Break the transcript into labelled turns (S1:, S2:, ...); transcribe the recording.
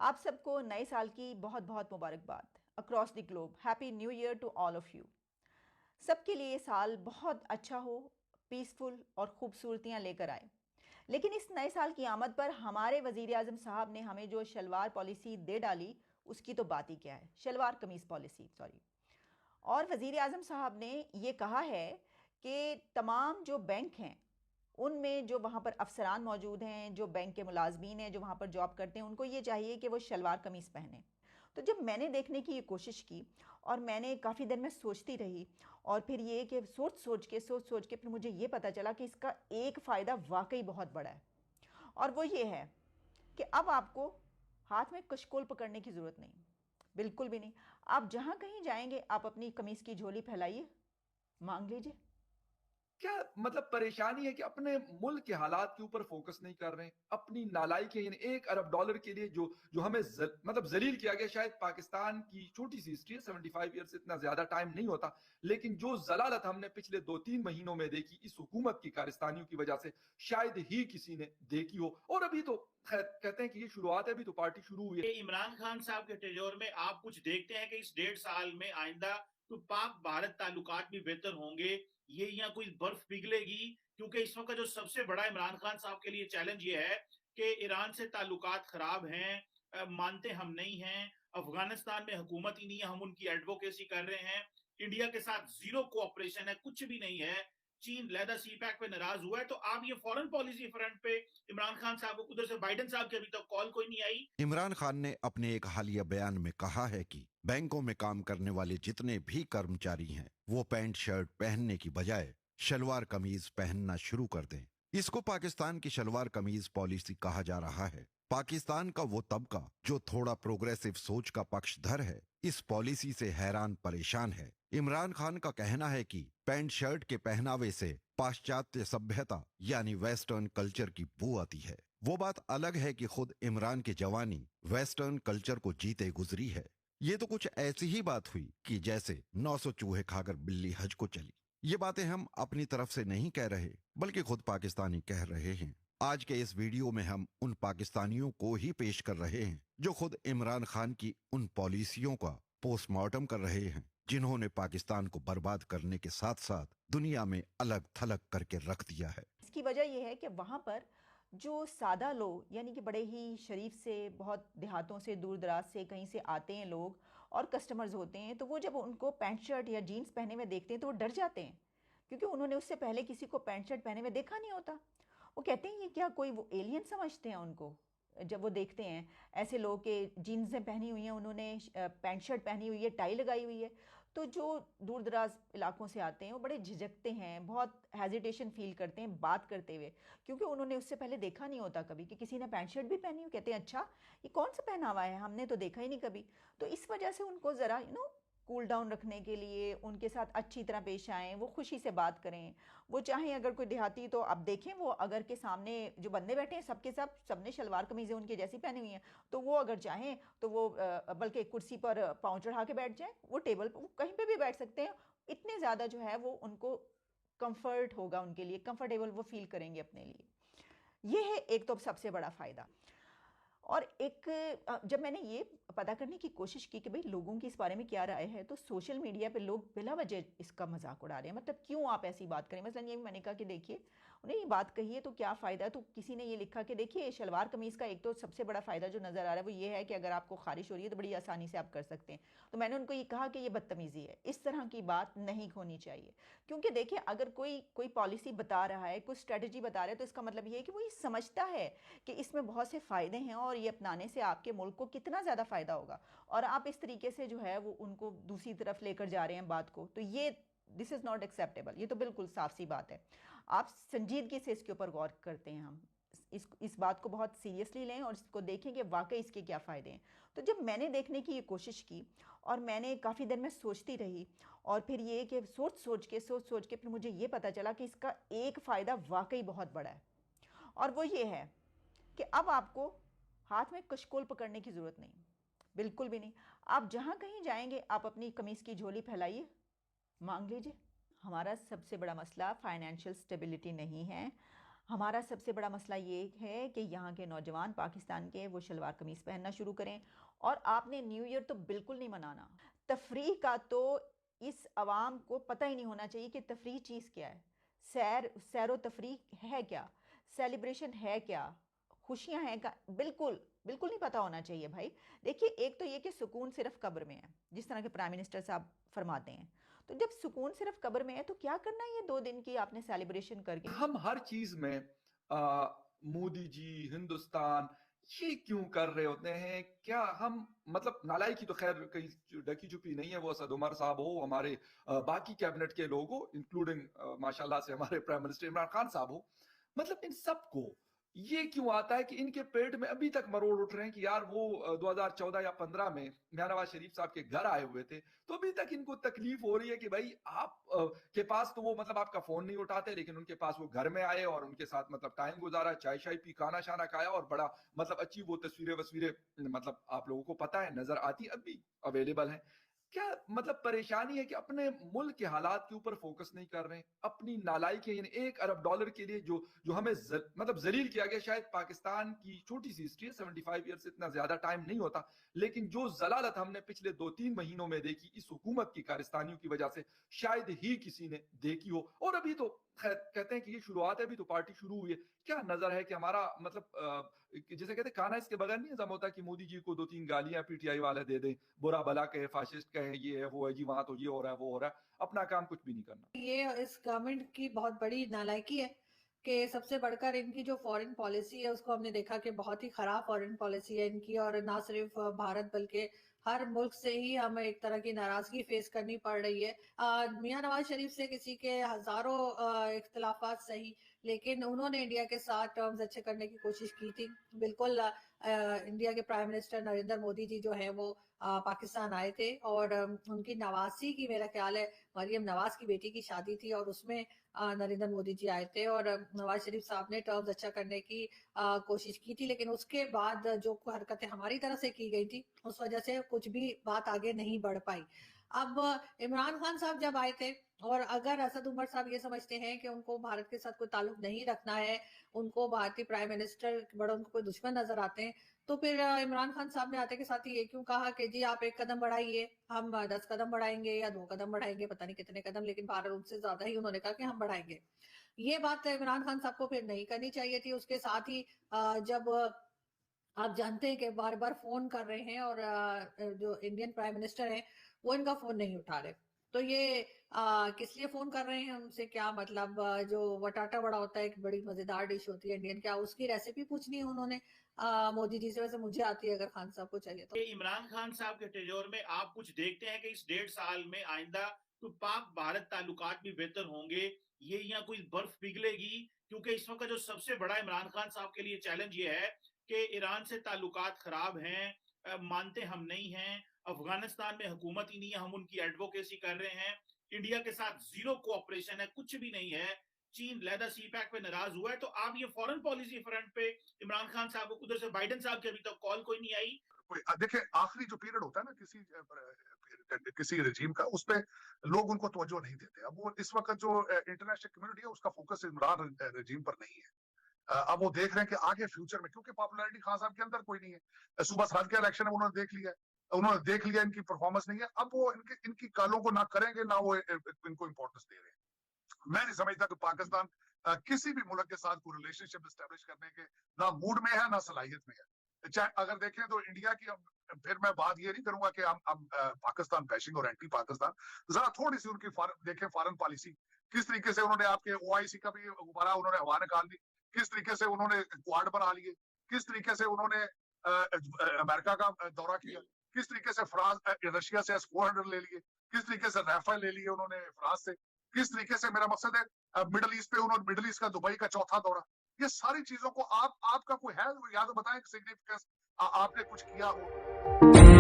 S1: आप सबको नए साल की बहुत बहुत मुबारकबाद across the globe. Happy new year to all of you. सबके लिए ये साल बहुत अच्छा हो, पीसफुल और खूबसूरतियां लेकर आए। लेकिन इस नए साल की आमद पर हमारे वजीर आजम साहब ने हमें जो शलवार पॉलिसी दे डाली, उसकी तो बात ही क्या है। शलवार कमीज पॉलिसी, सॉरी। और वजीर आजम साहब ने ये कहा है कि तमाम जो बैंक हैं उनमें जो वहाँ पर अफसरान मौजूद हैं, जो बैंक के मुलाजमीन हैं, जो वहाँ पर जॉब करते हैं, उनको ये चाहिए कि वो शलवार कमीज़ पहने। तो जब मैंने देखने की ये कोशिश की और मैंने काफ़ी देर में सोचती रही, और फिर ये कि सोच सोच के फिर मुझे ये पता चला कि इसका एक फ़ायदा वाकई बहुत बड़ा है। और वो ये है कि अब आपको हाथ में कशकोल पकड़ने की ज़रूरत नहीं, बिल्कुल भी नहीं। आप जहाँ कहीं जाएंगे आप अपनी कमीज़ की झोली फैलाइए, मांग लीजिए।
S2: क्या मतलब परेशानी है कि अपने मुल्क के हालात के ऊपर फोकस नहीं कर रहे हैं, अपनी नालायकी यानी 1 अरब डॉलर के लिए जो जो हमें मतलब जलील किया गया। शायद पाकिस्तान की छोटी सी हिस्ट्री है, 75 ईयर से इतना ज्यादा टाइम नहीं होता, लेकिन जो जलालत हमने पिछले 2-3 महीनों में देखी इस हुकूमत की कारस्तानियों की वजह से शायद ही किसी ने देखी हो। और अभी तो खैर कहते हैं कि ये शुरुआत है, अभी तो पार्टी शुरू हुई है।
S3: इमरान खान साहब के टेन्योर में आप कुछ देखते हैं कि इस 1.5 साल में आइंदा तो पाक भारत ताल्लुकात भी बेहतर होंगे, ये या कोई बर्फ पिघलेगी? क्योंकि इस वक्त जो सबसे बड़ा इमरान खान साहब के लिए चैलेंज ये है कि ईरान से ताल्लुकात खराब हैं, मानते हम नहीं हैं, अफगानिस्तान में हुकूमत ही नहीं है, हम उनकी एडवोकेसी कर रहे हैं, इंडिया के साथ जीरो कोऑपरेशन है, कुछ भी नहीं है, चीन लहदा सी पैक पे नाराज हुआ है। तो आप ये फॉरेन पॉलिसी फ्रंट पे इमरान खान साहब को, उधर से बाइडेन साहब की अभी तक कॉल कोई नहीं आई।
S4: इमरान खान ने अपने एक हालिया बयान में कहा है कि बैंकों में काम करने वाले जितने भी कर्मचारी हैं वो पैंट शर्ट पहनने की बजाय शलवार कमीज पहनना शुरू कर दें। इसको पाकिस्तान की शलवार कमीज पॉलिसी कहा जा रहा है। पाकिस्तान का वो तबका जो थोड़ा प्रोग्रेसिव सोच का पक्षधर है, इस पॉलिसी से हैरान परेशान है। इमरान खान का कहना है कि पैंट शर्ट के पहनावे से पाश्चात्य सभ्यता यानी वेस्टर्न कल्चर की बू आती है। वो बात अलग है कि खुद इमरान की जवानी वेस्टर्न कल्चर को जीते गुजरी है। ये तो कुछ ऐसी ही बात हुई कि जैसे 900 चूहे खाकर बिल्ली हज को चली। ये बातें हम अपनी तरफ से नहीं कह रहे, बल्कि खुद पाकिस्तानी कह रहे हैं। आज के इस वीडियो में हम उन पाकिस्तानियों को ही पेश कर रहे हैं जो खुद इमरान खान की उन पॉलिसियों का पोस्टमार्टम कर रहे हैं जिन्होंने पाकिस्तान को बर्बाद करने के साथ साथ दुनिया में अलग थलग करके रख दिया है।
S1: इसकी वजह यह है कि वहाँ पर जो सादा लोग, यानी कि बड़े ही शरीफ से, बहुत देहातों से, दूर दराज से कहीं से आते हैं लोग और कस्टमर्स होते हैं, तो वो जब उनको पैंट शर्ट या जीन्स पहने हुए देखते हैं तो वो डर जाते हैं, क्योंकि उन्होंने उससे पहले किसी को पैंट शर्ट पहने हुए देखा नहीं होता। वो कहते हैं ये क्या कोई वो एलियन समझते हैं उनको। जब वो देखते हैं ऐसे लोग के जीन्सें पहनी हुई हैं, उन्होंने पैंट शर्ट पहनी हुई है, टाई लगाई हुई है, तो जो दूर दराज इलाकों से आते हैं वो बड़े झिझकते हैं, बहुत हेजिटेशन फील करते हैं बात करते हुए, क्योंकि उन्होंने उससे पहले देखा नहीं होता कभी कि किसी ने पैंट शर्ट भी पहनी हो। कहते हैं अच्छा ये कौन सा पहना हुआ है, हमने तो देखा ही नहीं कभी। तो इस वजह से उनको ज़रा कूल डाउन रखने के लिए उनके साथ अच्छी तरह पेश आएँ, वो खुशी से बात करें। वो चाहें अगर कोई देहाती, तो आप देखें वो अगर के सामने जो बंदे बैठे हैं सबके सब सबने शलवार कमीज़ें उनके जैसी पहनी हुई हैं, तो वो अगर चाहें तो वो बल्कि कुर्सी पर पाँव चढ़ा के बैठ जाएं, वो टेबल पर, वो कहीं पे भी बैठ सकते हैं। इतने ज़्यादा जो है वो उनको कंफर्ट होगा, उनके लिए कंफर्टेबल वो फील करेंगे अपने लिए। ये है एक तो सबसे बड़ा फ़ायदा। और एक जब मैंने ये पता करने की कोशिश की कि भाई लोगों की इस बारे में क्या राय है, तो सोशल मीडिया पे लोग बिला वजह इसका मजाक उड़ा रहे हैं। मतलब क्यों आप ऐसी बात करें। मसलन ये मैंने कहा कि देखिए उन्हें ये बात कही है तो क्या फ़ायदा है, तो किसी ने ये लिखा कि देखिए शलवार कमीज़ का एक तो सबसे बड़ा फ़ायदा जो नज़र आ रहा है वो ये है कि अगर आपको खारिश हो रही है तो बड़ी आसानी से आप कर सकते हैं। तो मैंने उनको ये कहा कि ये बदतमीज़ी है, इस तरह की बात नहीं होनी चाहिए। क्योंकि देखिए अगर कोई कोई पॉलिसी बता रहा है, कोई स्ट्रेटजी बता रहा है, तो इसका मतलब ये है कि वो ये समझता है कि इसमें बहुत से फ़ायदे हैं और ये अपनाने से आपके मुल्क को कितना ज़्यादा फ़ायदा होगा, और आप इस तरीके से जो है वो उनको दूसरी तरफ लेकर जा रहे हैं बात को। तो ये दिस इज़ नॉट एक्सेप्टेबल। ये तो बिल्कुल साफ सी बात है। आप संजीदगी से इसके ऊपर गौर करते हैं, हम इस बात को बहुत सीरियसली लें और इसको देखें कि वाकई इसके क्या फ़ायदे हैं। तो जब मैंने देखने की ये कोशिश की और मैंने काफ़ी देर में सोचती रही, और फिर ये कि सोच सोच के फिर मुझे ये पता चला कि इसका एक फ़ायदा वाकई बहुत बड़ा है। और वो ये है कि अब आपको हाथ में कशकोल पकड़ने की ज़रूरत नहीं, बिल्कुल भी नहीं। आप जहाँ कहीं जाएंगे आप अपनी कमीज़ की झोली फैलाइए, मांग लीजिए। हमारा सबसे बड़ा मसला फाइनेंशियल स्टेबिलिटी नहीं है, हमारा सबसे बड़ा मसला ये है कि यहाँ के नौजवान पाकिस्तान के वो शलवार कमीज़ पहनना शुरू करें। और आपने न्यू ईयर तो बिल्कुल नहीं मनाना। तफरीह का तो इस अवाम को पता ही नहीं होना चाहिए कि तफरीह चीज़ क्या है। सैर व तफरीह है क्या, सेलिब्रेशन है क्या, खुशियाँ हैं का, बिल्कुल बिल्कुल नहीं पता होना चाहिए भाई। देखिए, एक तो ये कि सुकून सिर्फ कब्र में है, जिस तरह के प्राइम मिनिस्टर साहब फरमाते हैं। तो जब सुकून सिर्फ कब्र में है तो क्या करना है ये 2 दिन की आपने सेलिब्रेशन करके।
S2: हम हर चीज में मोदी जी, हिंदुस्तान, ये क्यों कर रहे होते हैं? क्या हम मतलब नालायकी तो खैर कहीं ढकी छुपी नहीं है। वो असद उमर साहब हो, हमारे बाकी कैबिनेट के लोग हो, इंक्लूडिंग माशाल्लाह से हमारे प्राइम मिनिस्टर इमरान खान साहब हो, मतलब इन सबको ये क्यों आता है कि इनके पेट में अभी तक मरोड़ उठ रहे हैं कि यार वो 2014 या 15 में मियां नवाज शरीफ साहब के घर आए हुए थे, तो अभी तक इनको तकलीफ हो रही है कि भाई आप के पास तो वो मतलब आपका फोन नहीं उठाते, लेकिन उनके पास वो घर में आए और उनके साथ मतलब टाइम गुजारा, चाय शाय पी, खाना शाना खाया, और बड़ा मतलब अच्छी वो तस्वीरें मतलब आप लोगों को पता है नजर आती अभी अवेलेबल है। क्या मतलब परेशानी है कि अपने मुल्क के हालात के ऊपर फोकस नहीं कर रहे हैं, अपनी नालायकी, यानी $1 अरब के लिए जो जो हमें मतलब जलील किया गया। शायद पाकिस्तान की छोटी सी हिस्ट्री है, 75 ईयर से इतना ज्यादा टाइम नहीं होता, लेकिन जो जलालत हमने पिछले 2-3 महीनों में देखी इस हुकूमत की कारस्तानियों की वजह से, शायद ही किसी ने देखी हो। और अभी तो खैर कहते हैं कि ये शुरुआत है, अभी तो पार्टी शुरू हुई है। क्या नजर है कि हमारा मतलब जैसे कहते हैं खाना इसके बगैर नहीं हजम होता, कि मोदी जी को 2-3 गालियां पीटीआई वाले दे दें, बुरा भला कहे, फाशिस्ट कहे, ये है वो है जी, वहां तो ये हो रहा है वो हो रहा है, अपना काम कुछ भी नहीं करना।
S5: ये इस गवर्नमेंट की बहुत बड़ी नालायकी है कि सबसे बढ़कर इनकी जो फॉरेन पॉलिसी है उसको हमने देखा कि बहुत ही खराब फॉरेन पॉलिसी है इनकी। और ना सिर्फ भारत बल्कि हर मुल्क से ही हमें एक तरह की नाराजगी फेस करनी पड़ रही है। मियां नवाज शरीफ से किसी के हजारों इख्तलाफात सही, लेकिन उन्होंने इंडिया के साथ टर्म्स अच्छे करने की कोशिश की थी। बिल्कुल इंडिया के प्राइम मिनिस्टर नरेंद्र मोदी जी जो है वो पाकिस्तान आए थे और उनकी नवासी की, मेरा ख्याल है मरियम नवाज की बेटी की शादी थी, और उसमें नरेंद्र मोदी जी आए थे और नवाज शरीफ साहब ने टर्म्स अच्छा करने की कोशिश की थी। लेकिन उसके बाद जो हरकतें हमारी तरफ से की गई थी उस वजह से कुछ भी बात आगे नहीं बढ़ पाई। अब इमरान खान साहब जब आए थे, और अगर असद उमर साहब ये समझते हैं कि उनको भारत के साथ कोई ताल्लुक नहीं रखना है, उनको भारतीय प्राइम मिनिस्टर बड़ा उनको कोई दुश्मन नजर आते हैं, तो फिर इमरान खान साहब ने आते के साथ ही ये क्यों कहा कि जी आप 1 कदम बढ़ाइए, हम 10 कदम बढ़ाएंगे या 2 कदम बढ़ाएंगे, पता नहीं कितने कदम, लेकिन भारत उनसे ज्यादा ही उन्होंने कहा कि हम बढ़ाएंगे। ये बात इमरान खान साहब को फिर नहीं करनी चाहिए थी। उसके साथ ही जब आप जानते हैं कि बार बार फोन कर रहे हैं और जो इंडियन प्राइम मिनिस्टर हैं वो इनका फोन नहीं उठा रहे, तो ये किस लिए फोन कर रहे हैं उनसे, क्या मतलब जो वटाटा बड़ा होता है, एक बड़ी मजेदार डिश होती है इंडियन, क्या उसकी रेसिपी पूछनी है उन्होंने मोदी जी से? वैसे मुझे आती है, अगर खान साहब को चाहिए तो।
S3: इमरान खान साहब के टेन्योर में आप कुछ देखते हैं कि इस 1.5 साल में आइंदा तो पाक भारत ताल्लुकात भी बेहतर होंगे, ये यहाँ कोई बर्फ पिघलेगी? क्योंकि इस वक्त जो सबसे बड़ा इमरान खान साहब के लिए चैलेंज ये है कि ईरान से ताल्लुकात खराब हैं, मानते हम नहीं हैं, अफगानिस्तान में हुकूमत ही नहीं है, हम उनकी एडवोकेसी कर रहे हैं, इंडिया के साथ जीरो कोऑपरेशन है, कुछ भी नहीं है, चीन लहदा सी पैक पे नाराज हुआ है। तो आप ये फॉरेन पॉलिसी फ्रंट पे इमरान खान साहब को, उधर से बाइडेन साहब की अभी तक कॉल कोई नहीं आई।
S6: देखिए आखिरी जो पीरियड होता है ना किसी रजीम का, उस पे लोग उनको तवज्जो नहीं देते। अब वो इस वक्त जो इंटरनेशनल कम्युनिटी है उसका फोकस इमरान रजीम पर नहीं है। अब वो देख रहे हैं कि आगे फ्यूचर में, क्योंकि पॉपुलैरिटी खान साहब के अंदर कोई नहीं है, सूबा साल के इलेक्शन में उन्होंने देख लिया इनकी परफॉर्मेंस नहीं है। अब वो इनकी कालों को ना करेंगे ना वो इनको इंपॉर्टेंस दे रहे हैं। मैं नहीं समझता कि पाकिस्तान किसी भी मुल्क के साथ कोई रिलेशनशिप एस्टेब्लिश करने के ना मूड में है ना सलाहियत में है। चाहे अगर देखें तो इंडिया की, फिर मैं बात ये नहीं करूंगा कि हम पाकिस्तान बैशिंग और एंटी पाकिस्तान, जरा थोड़ी सी उनकी देखें फॉरेन पॉलिसी, किस तरीके से उन्होंने आपके OIC का भी गुब्बारा उन्होंने हवा निकाल दी, किस तरीके से उन्होंने क्वाड बना लिए, किस तरीके से उन्होंने अमेरिका का दौरा किया, किस तरीके से रशिया से S-400 ले लिए, किस तरीके से राफेल ले लिए उन्होंने फ्रांस से, किस तरीके से, मेरा मकसद है मिडल ईस्ट पे उन्होंने, मिडल ईस्ट का दुबई का चौथा दौरा, ये सारी चीजों को आपका कोई है या तो बताएं सिग्निफिकेंस, आपने कुछ किया हो।